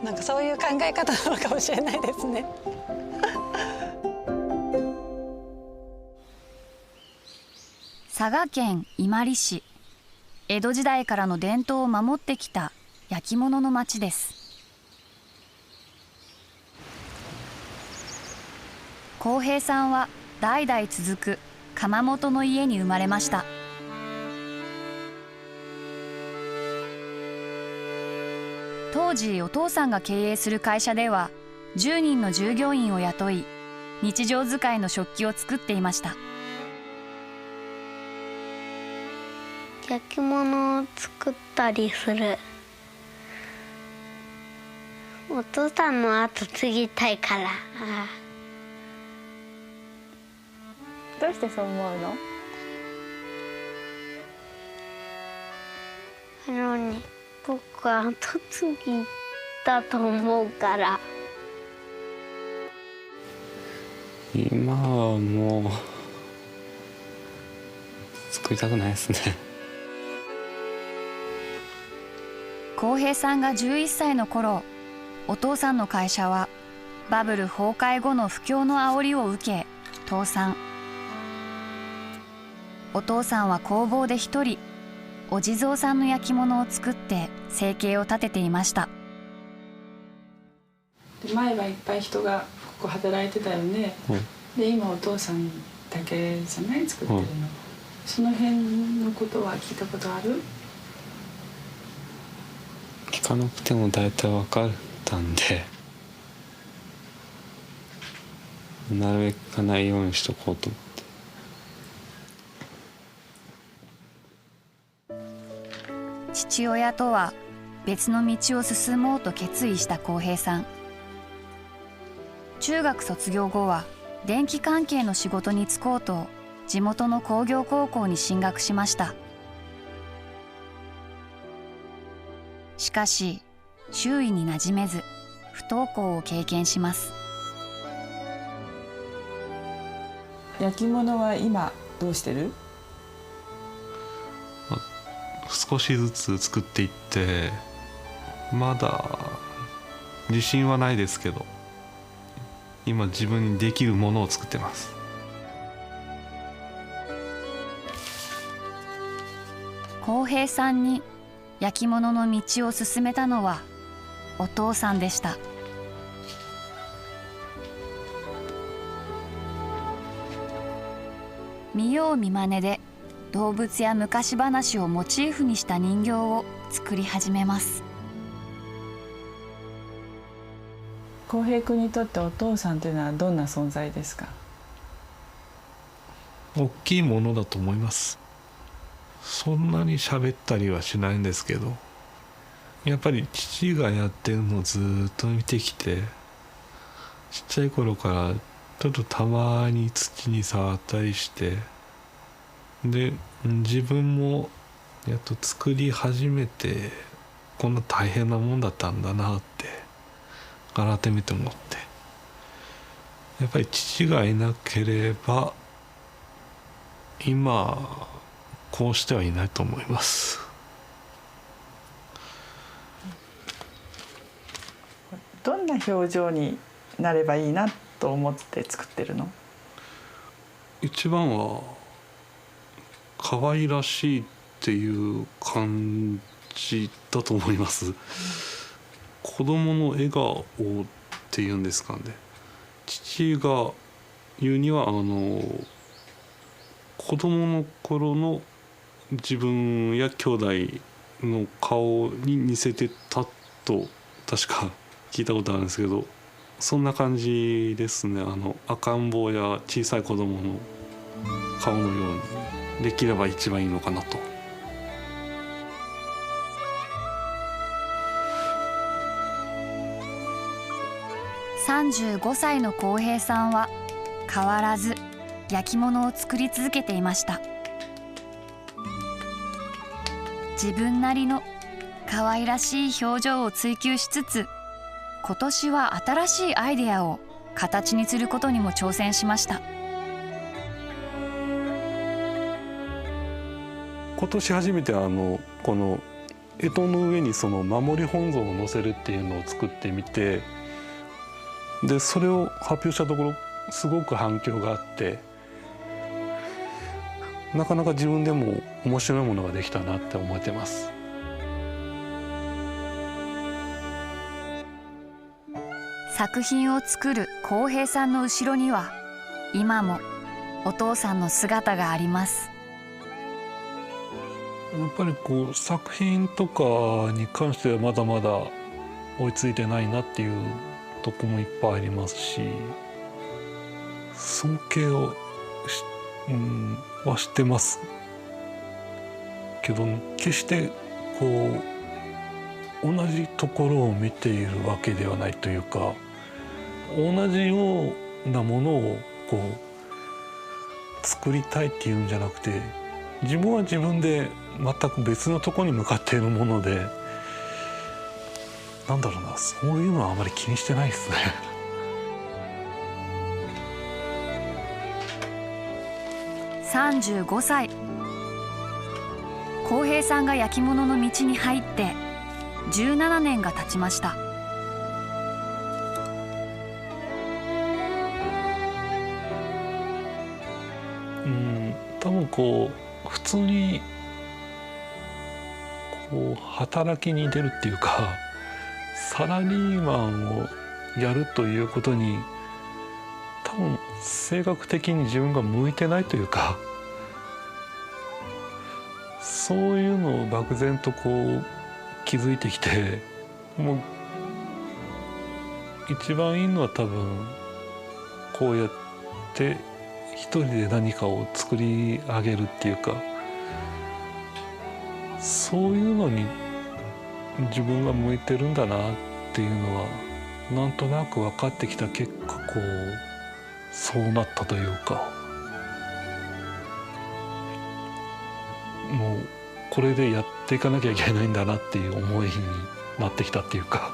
い、なんかそういう考え方なのかもしれないですね。佐賀県伊万里市、江戸時代からの伝統を守ってきた焼き物の町です。浩平さんは代々続く窯元の家に生まれました。当時お父さんが経営する会社では10人の従業員を雇い、日常使いの食器を作っていました。焼き物を作ったりする。お父さんの後継ぎたいから。どうしてそう思うの？僕は後継ぎだと思うから。今はもう作りたくないですね。浩平さんが11歳の頃、お父さんの会社はバブル崩壊後の不況の煽りを受け倒産。お父さんは工房で一人お地蔵さんの焼き物を作って生計を立てていました。前はいっぱい人がここ働いてたよね、で今お父さんだけじゃない作ってるの、その辺のことは聞いたことある？聞かなくても大体分かったんで、なるべく聞かないようにしとこうと思って。父親とは別の道を進もうと決意した浩平さん。中学卒業後は電気関係の仕事に就こうと地元の工業高校に進学しました。しかし周囲に馴染めず不登校を経験します。焼き物は今どうしてる？少しずつ作っていって、まだ自信はないですけど、今自分にできるものを作ってます。浩平さんに焼き物の道を進めたのはお父さんでした。見よう見まねで動物や昔話をモチーフにした人形を作り始めます。浩平君にとってお父さんというのはどんな存在ですか？大きいものだと思います。そんなに喋ったりはしないんですけど、やっぱり父がやってるのをずっと見てきて、ちっちゃい頃からちょっとたまに土に触ったりして、で自分もやっと作り始めて、こんな大変なもんだったんだなって改めて思って、やっぱり父がいなければ今こうしてはいないと思います。どんな表情になればいいなと思って作ってるの？一番は可愛らしいっていう感じだと思います。子供の笑顔っていうんですかね。父が言うには子供の頃の自分や兄弟の顔に似せてたと確か聞いたことあるんですけど、そんな感じですね。赤ん坊や小さい子供の顔のようにできれば一番いいのかなと。35歳の浩平さんは変わらず焼き物を作り続けていました。自分なりの可愛らしい表情を追求しつつ、今年は新しいアイデアを形にすることにも挑戦しました。今年初めてこの干支の上にその守り本尊を載せるっていうのを作ってみて、でそれを発表したところすごく反響があって、なかなか自分でも面白いものができたなって思ってます。作品を作る浩平さんの後ろには今もお父さんの姿があります。やっぱり作品とかに関してはまだまだ追いついてないなっていうとこもいっぱいありますし、尊敬をはしてますけど、決して同じところを見ているわけではないというか、同じようなものをこう作りたいっていうんじゃなくて、自分は自分で全く別のところに向かっているもので、なんだろうな、そういうのはあまり気にしてないですね。35歳、浩平さんが焼き物の道に入って17年が経ちました。多分こう普通にこう働きに出るっていうか、サラリーマンをやるということに多分性格的に自分が向いてないというか、そういうのを漠然とこう気づいてきて、もう一番いいのは多分こうやって一人で何かを作り上げるっていうか、そういうのに自分が向いてるんだなっていうのはなんとなく分かってきた結果、こうそうなったというか、もうこれでやっていかなきゃいけないんだなっていう思いになってきたっていうか。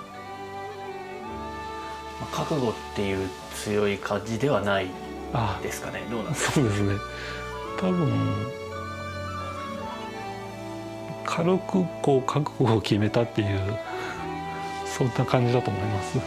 覚悟っていう強い感じではないですかね。どうなんですか。そうですね。多分軽くこう覚悟を決めたっていう、そんな感じだと思います。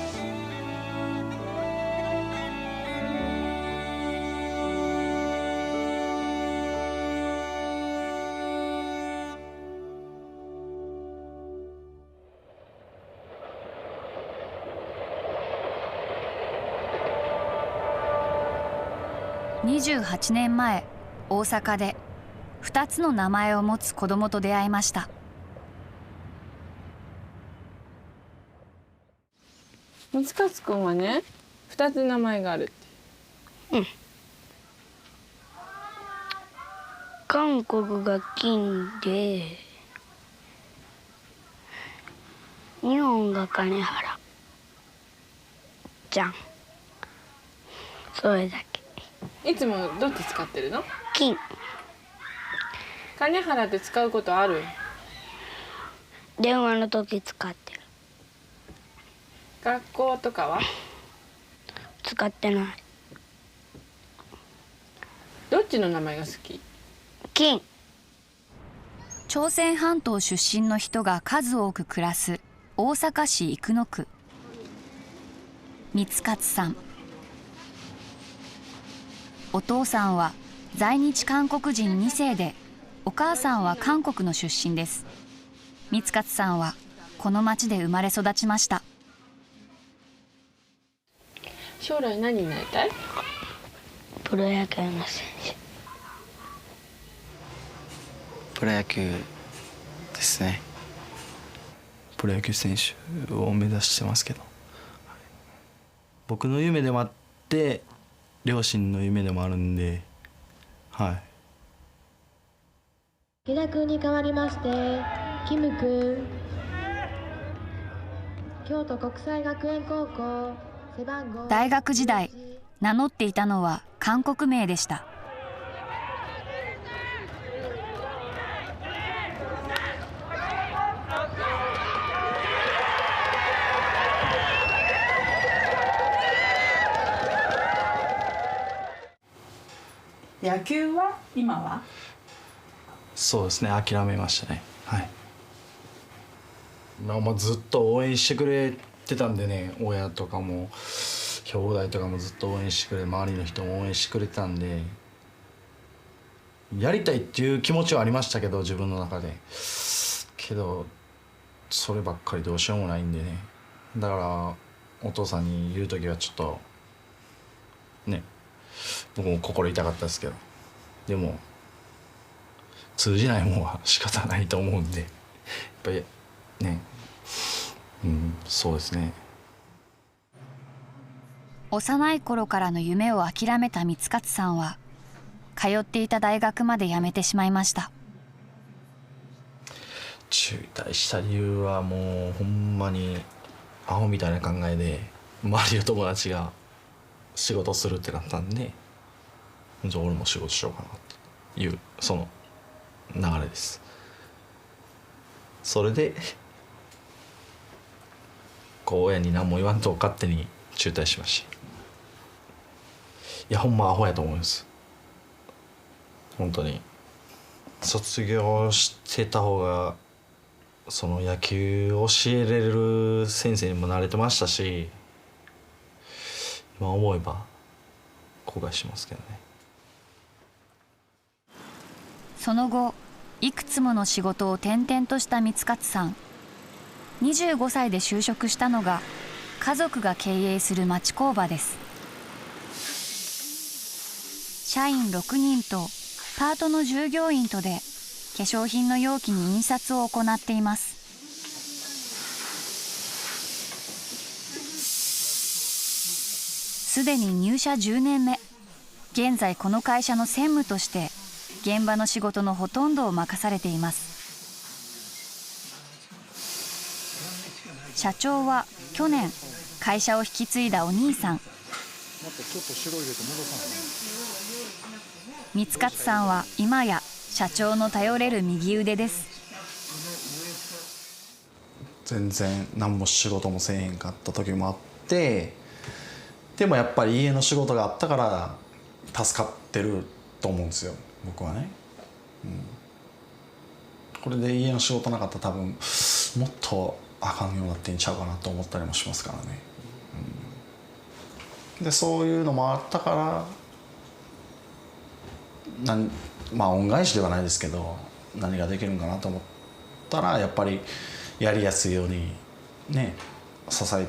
28年前、大阪で2つの名前を持つ子供と出会いました。光勝くんはね、2つ名前があるって。うん。韓国が金で、日本が金原じゃん。それだけ。いつもどっち使ってるの？金。金原って使うことある？電話の時使ってる。学校とかは？使ってない。どっちの名前が好き？金。朝鮮半島出身の人が数多く暮らす大阪市生野区。光勝さん。お父さんは在日韓国人2世で、お母さんは韓国の出身です。光勝さんはこの町で生まれ育ちました。将来何になりたい？プロ野球の選手。プロ野球ですね。プロ野球選手を目指してますけど、僕の夢でもあって両親の夢でもあるんで、はい。池田君に代わりましてキム君、京都国際学園高校背番号。大学時代、名乗っていたのは韓国名でした。野球は今は？そうですね、諦めましたね。はい。もうずっと応援してくれてたんでね、親とかも兄弟とかもずっと応援してくれ、周りの人も応援してくれてたんで、やりたいっていう気持ちはありましたけど、自分の中で。けどそればっかりどうしようもないんでね。だからお父さんに言う時はちょっとね、僕も心痛かったですけど、でも通じないもんは仕方ないと思うんで、やっぱりね、そうですね。幼い頃からの夢を諦めた光勝さんは、通っていた大学まで辞めてしまいました。中退した理由はもうほんまにアホみたいな考えで、周りの友達が仕事するってなったんで、じゃあ俺も仕事しようかなっていうその流れです。それでこう親に何も言わんと勝手に中退しました。いやほんまアホやと思います。本当に卒業してた方がその野球教えれる先生にも慣れてましたし、今思えば後悔しますけどね。その後いくつもの仕事を転々とした光勝さん。25歳で就職したのが家族が経営する町工場です。社員6人とパートの従業員とで化粧品の容器に印刷を行っています。すでに入社10年目。現在この会社の専務として現場の仕事のほとんどを任されています。社長は去年会社を引き継いだお兄さん。光勝さんは今や社長の頼れる右腕です。全然何も仕事もせえへんかった時もあって、でもやっぱり家の仕事があったから助かってると思うんですよ、僕はね。これで家の仕事なかったら多分もっとあかんようになってんちゃうかなと思ったりもしますからね。でそういうのもあったからまあ恩返しではないですけど、何ができるんかなと思ったらやっぱりやりやすいようにね支え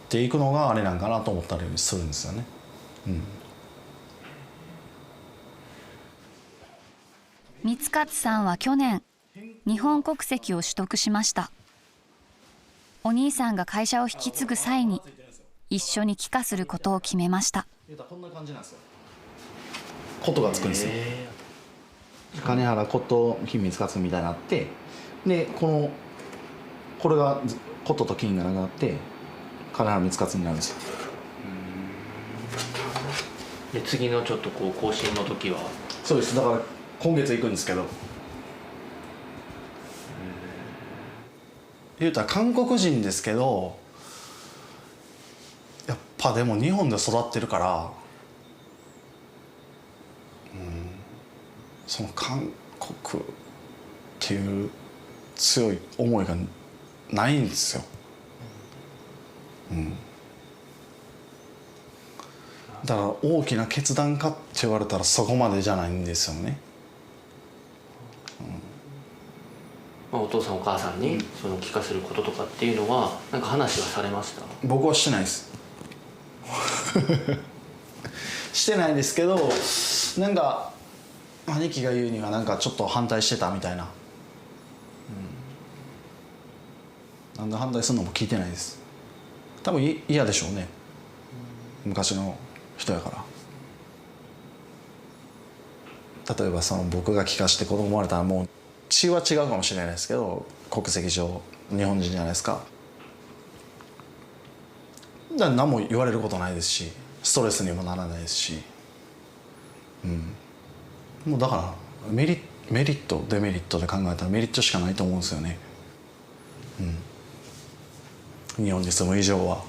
ていくのがあれなんかなと思ったりするんですよね。光勝さんは去年日本国籍を取得しました。お兄さんが会社を引き継ぐ際に一緒に帰化することを決めました。こんな感じなんですよ。ことがつくんですよ。金原こと金光勝みたいになって、でこれがことと金がなくなって金原光勝になるんですよ。で次のちょっとこう更新の時はそうです。だから今月行くんですけど、言うたら韓国人ですけど、やっぱでも日本で育ってるから、その韓国っていう強い思いがないんですよ。だから大きな決断かって言われたらそこまでじゃないんですよね。お父さんお母さんにその帰化することとかっていうのはなんか話はされました？僕はしてないですしてないですけど、なんか兄貴が言うにはなんかちょっと反対してたみたいな、なんで反対するのも聞いてないです。多分嫌でしょうね、昔の人やから。例えばその僕が帰化して子供生まれたらもう血は違うかもしれないですけど、国籍上日本人じゃないですか。だから何も言われることないですし、ストレスにもならないですし、もうだからメリットデメリットで考えたらメリットしかないと思うんですよね。日本に住む以上は。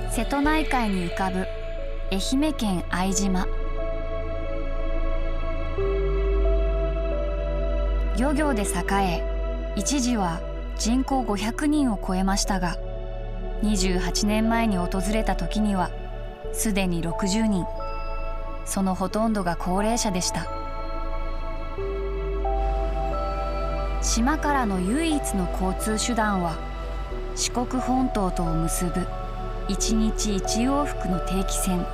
瀬戸内海に浮かぶ愛媛県相島。漁業で栄え、一時は人口500人を超えましたが、28年前に訪れた時にはすでに60人。そのほとんどが高齢者でした。島からの唯一の交通手段は四国本島とを結ぶ1日1往復の定期船。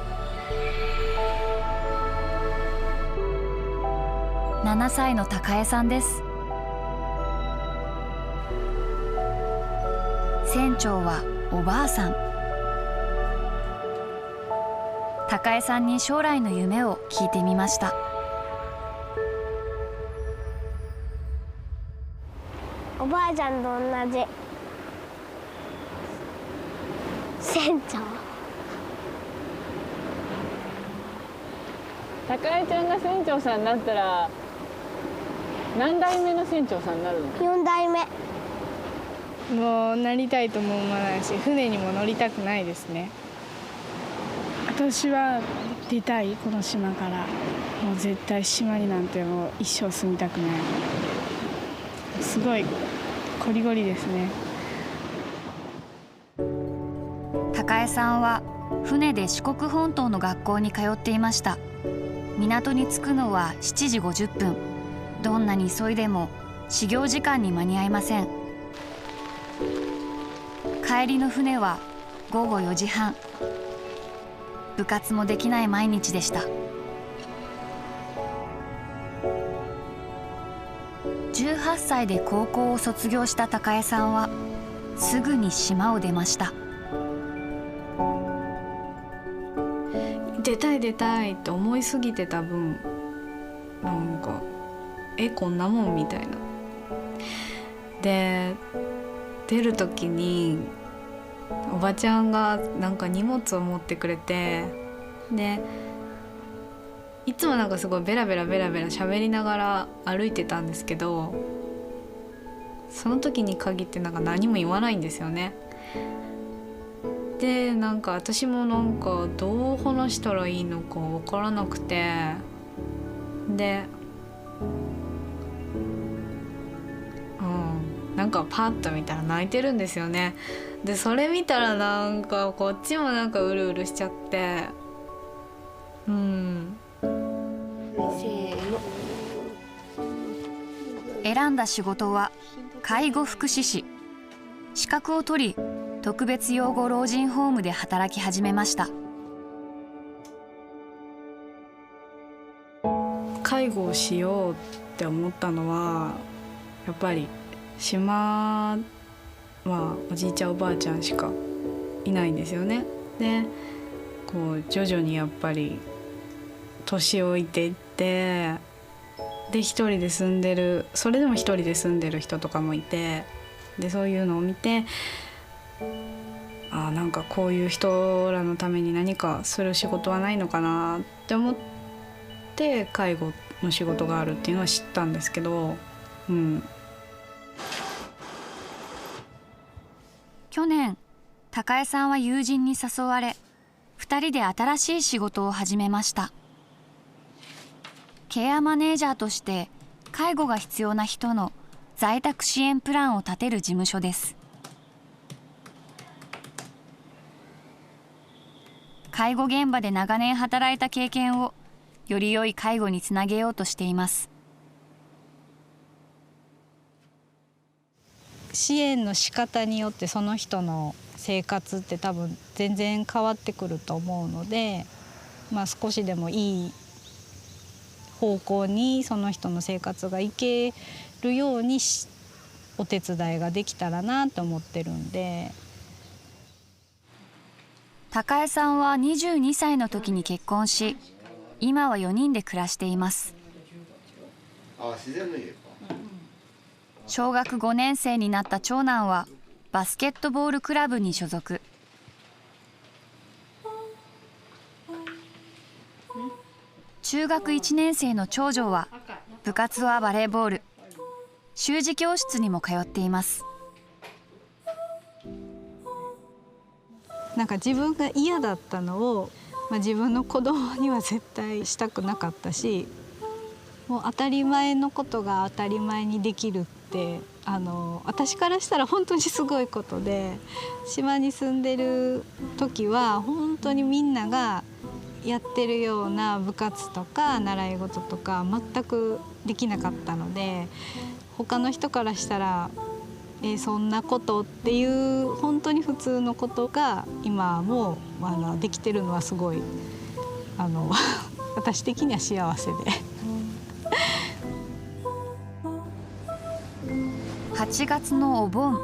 7歳の高江さんです。船長はおばあさん。高江さんに将来の夢を聞いてみました。おばあちゃんと同じ船長。高江ちゃんが船長さんになったら何代目の船長さんになるの？4代目。もうなりたいとも思わないし、船にも乗りたくないですね。私は出たい、この島から。もう絶対島になんてもう一生住みたくない。すごいゴリゴリですね。高江さんは船で四国本島の学校に通っていました。港に着くのは7時50分。どんなに急いでも始業時間に間に合いません。帰りの船は午後4時半。部活もできない毎日でした。18歳で高校を卒業した高江さんはすぐに島を出ました。出たい出たいって思いすぎてた分、なんかこんなもんみたいな。で出る時におばちゃんがなんか荷物を持ってくれて、でいつもなんかすごいベラベラベラベラ喋りながら歩いてたんですけど、その時に限ってなんか何も言わないんですよね。でなんか私もなんかどう話したらいいのか分からなくて、でなんかパッと見たら泣いてるんですよね。でそれ見たらなんかこっちもなんかうるうるしちゃって、せーの。選んだ仕事は介護福祉士。資格を取り特別養護老人ホームで働き始めました。介護をしようって思ったのはやっぱり島はおじいちゃんおばあちゃんしかいないんですよね。でこう徐々にやっぱり年老いていって、で一人で住んでる、それでも一人で住んでる人とかもいて、でそういうのを見て、なんかこういう人らのために何かする仕事はないのかなって思って介護の仕事があるっていうのは知ったんですけど、去年高江さんは友人に誘われ2人で新しい仕事を始めました。ケアマネージャーとして介護が必要な人の在宅支援プランを立てる事務所です。介護現場で長年働いた経験をより良い介護につなげようとしています。支援の仕方によってその人の生活って多分全然変わってくると思うので、少しでもいい方向にその人の生活がいけるようにお手伝いができたらなと思ってるんで。高江さんは22歳の時に結婚し、今は4人で暮らしています。小学5年生になった長男はバスケットボールクラブに所属。中学1年生の長女は部活はバレーボール、習字教室にも通っています。なんか自分が嫌だったのを、自分の子供には絶対したくなかったし、もう当たり前のことが当たり前にできるって私からしたら本当にすごいことで、島に住んでる時は本当にみんながやってるような部活とか習い事とか全くできなかったので、他の人からしたらそんなことっていう本当に普通のことが今もできてるのはすごい私的には幸せで8月のお盆、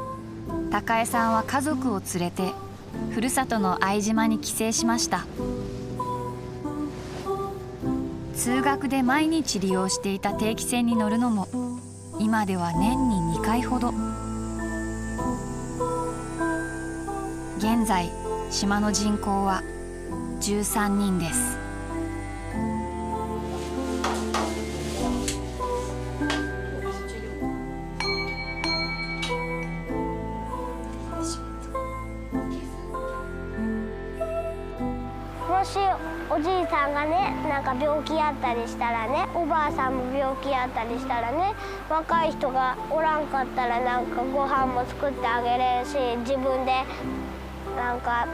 高江さんは家族を連れてふるさとの相島に帰省しました。通学で毎日利用していた定期船に乗るのも今では年に2回ほど。現在島の人口は13人です。もしおじいさんがねなんか病気やったりしたらね、おばあさんも病気やったりしたらね、若い人がおらんかったらなんかご飯も作ってあげれるし、自分でなんか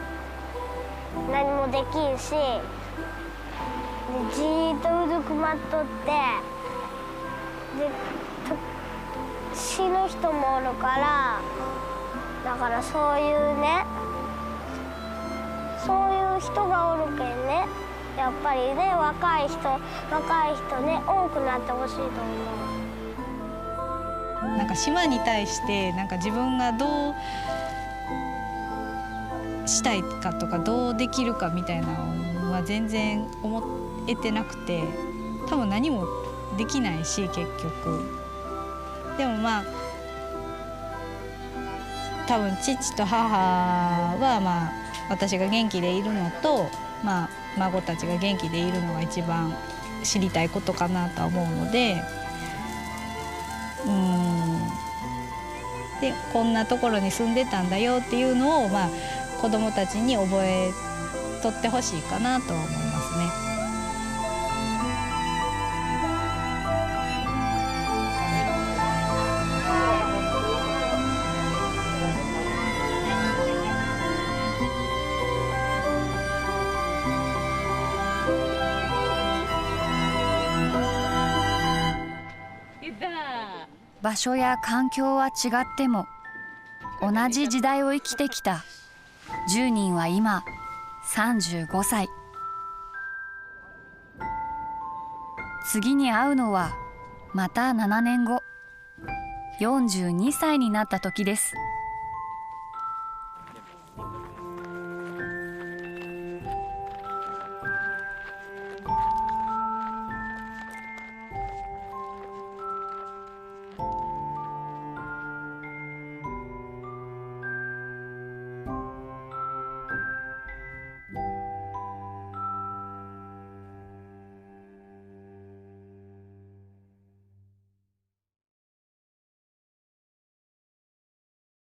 何もできんし、じーっとうずくまっとってで死ぬ人もおるから、だからそういうね、そういう人がおるけんね、やっぱりね若い人ね多くなってほしいと思う。なんか島に対してなんか自分がどうしたいかとかどうできるかみたいなのは全然思えてなくて、多分何もできないし結局。でもまあ多分父と母はまあ私が元気でいるのと、まあ、孫たちが元気でいるのが一番知りたいことかなとは思うので、でこんなところに住んでたんだよっていうのを、まあ、子どもたちに覚えとってほしいかなと思いますね。場所や環境は違っても同じ時代を生きてきた10人は今35歳。次に会うのはまた7年後、42歳になった時です。